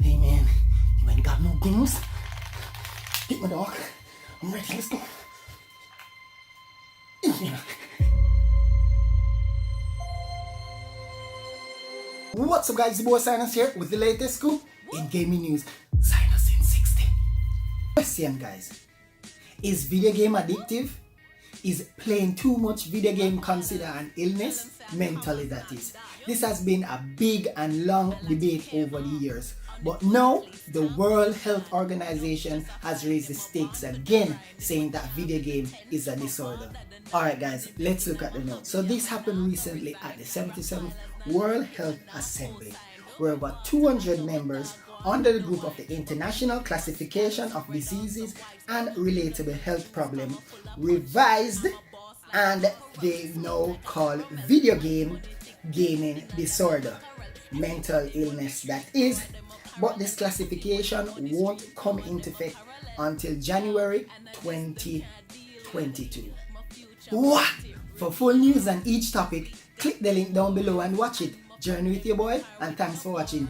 Hey man, you ain't got no guns? Get my dog. I'm ready, let's go. Yeah. What's up guys, it's your boy Psynos here with the latest scoop in gaming news. Psynos in 60. Question guys, is video game addictive? Is playing too much video game considered an illness? Mentally that is. This has been a big and long debate over the years. But now, the World Health Organization has raised the stakes again, saying that video game is a disorder. Alright guys, let's look at the notes. So this happened recently at the 77th World Health Assembly, where about 200 members under the group of the International Classification of Diseases and Relatable Health Problems revised, and they now call video game gaming disorder, mental illness that is. But this classification won't come into effect until January 2022. What? For full news on each topic, click the link down below and watch it. Journey with your boy, and thanks for watching.